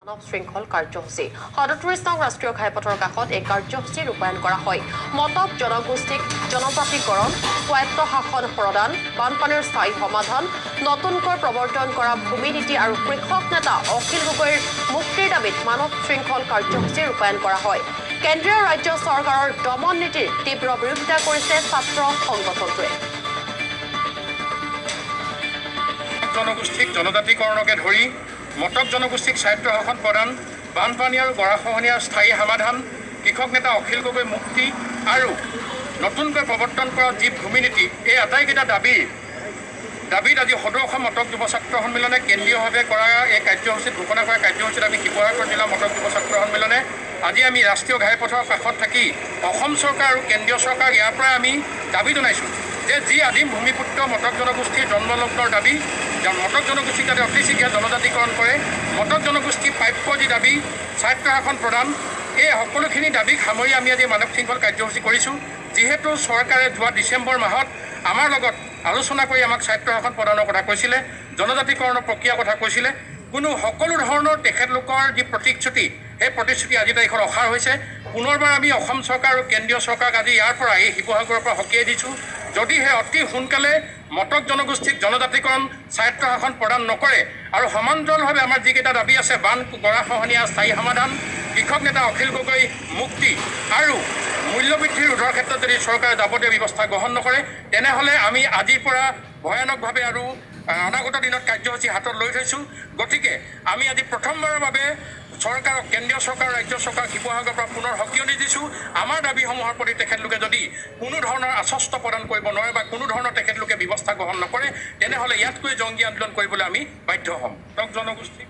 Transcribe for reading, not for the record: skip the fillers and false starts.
মানৱ শৃংখল কাৰ্যসূচী ৩৭ নং ৰাষ্ট্ৰীয় ঘাইপথৰ কাষত এই কাৰ্যসূচী ৰূপায়ণ কৰা হয়। মটক জনগোষ্ঠীক জনজাতিকৰণ, স্বায়ত্ত শাসন প্ৰদান, বানপানীৰ স্থায়ী সমাধান, নতুনকৈ প্ৰৱৰ্তন কৰা ভূমি নীতি আৰু কৃষক নেতা অখিল গগৈৰ মুক্তিৰ দাবীত মানৱ শৃংখল কাৰ্যসূচী ৰূপায়ণ কৰা হয়। কেন্দ্ৰীয় ৰাজ্য চৰকাৰৰ দমন নীতিৰ তীব্ৰ বিৰোধিতা কৰিছে ছাত্ৰ সংগঠনটোৱে। জনগোষ্ঠীক জনজাতিকৰণকে ধৰি মটক জনগোষ্ঠীক স্বায়ত্ত শাসন প্ৰদান, বানপানী আৰু গৰাখহনীয়াৰ স্থায়ী সমাধান, কৃষক নেতা অখিল গগৈ মুক্তি আৰু নতুনকৈ প্ৰৱৰ্তন কৰা যি ভূমি নীতি, এই আটাইকেইটা দাবীত আজি সদৌ অসম মটক যুৱ ছাত্ৰ সন্মিলনে কেন্দ্ৰীয়ভাৱে কৰা এই কাৰ্যসূচীত ঘোষণা কৰা কাৰ্যসূচীত আমি শিৱসাগৰ জিলা মটক যুৱ ছাত্ৰ সন্মিলনে আজি আমি ৰাষ্ট্ৰীয় ঘাইপথৰ কাষত থাকি অসম চৰকাৰ আৰু কেন্দ্ৰীয় চৰকাৰক ইয়াৰ পৰা আমি দাবী জনাইছোঁ যে যি আদিম ভূমিপুত্ৰ মটক জনগোষ্ঠীৰ জন্মলগ্নৰ দাবী, মটক জনগোষ্ঠীক যাতে অতি শীঘ্ৰে জনজাতিকৰণ কৰে, মটক জনগোষ্ঠীৰ প্ৰাপ্য যি দাবী, স্বায়ত্ত শাসন প্ৰদান, এই সকলোখিনি দাবীক সামৰি আমি আজি মানৱ শৃংখল কাৰ্যসূচী কৰিছোঁ। যিহেতু চৰকাৰে যোৱা ডিচেম্বৰ মাহত আমাৰ লগত আলোচনা কৰি আমাক স্বায়ত্ত শাসন প্ৰদানৰ কথা কৈছিলে, জনজাতিকৰণৰ প্ৰক্ৰিয়াৰ কথা কৈছিলে, সকলো ধৰণৰ তেখেতলোকৰ যি প্ৰতিশ্ৰুতি, সেই প্ৰতিশ্ৰুতি আজি তাৰিখত অসাৰ হৈছে। পুনৰবাৰ আমি অসম চৰকাৰ আৰু কেন্দ্ৰীয় চৰকাৰক আজি ইয়াৰ পৰা এই শিৱসাগৰৰ পৰা সকীয়াই দিছোঁ, যদিহে অতি সোনকালে মটক জনগোষ্ঠীক জনজাতিকৰণ, স্বায়ত্ত শাসন প্ৰদান নকৰে আৰু সমান্তৰালভাৱে আমাৰ যিকেইটা দাবী আছে, বান গৰাখহনীয়া স্থায়ী সমাধান, কৃষক নেতা অখিল গগৈ মুক্তি আৰু মূল্যবৃদ্ধি ৰোধৰ ক্ষেত্ৰত যদি চৰকাৰে যাৱতীয় ব্যৱস্থা গ্ৰহণ নকৰে, তেনেহ'লে আমি আজিৰ পৰা ভয়ানকভাৱে আৰু অনাগত দিনত কাৰ্যসূচী হাতত লৈ থৈছোঁ। গতিকে আমি আজি প্ৰথমবাৰৰ বাবে চৰকাৰক, কেন্দ্ৰীয় চৰকাৰ, ৰাজ্য চৰকাৰক শিৱসাগৰৰ পৰা পুনৰ সকিয়নি দিছোঁ। আমাৰ দাবীসমূহৰ প্ৰতি তেখেতলোকে যদি কোনো ধৰণৰ আশ্বস্ত প্ৰদান কৰিব নোৱাৰে বা কোনো ধৰণৰ তেখেতলোকে ব্যৱস্থা গ্ৰহণ নকৰে, তেনেহ'লে ইয়াতকৈ জংগী আন্দোলন কৰিবলৈ আমি বাধ্য হ'ম। জনগোষ্ঠী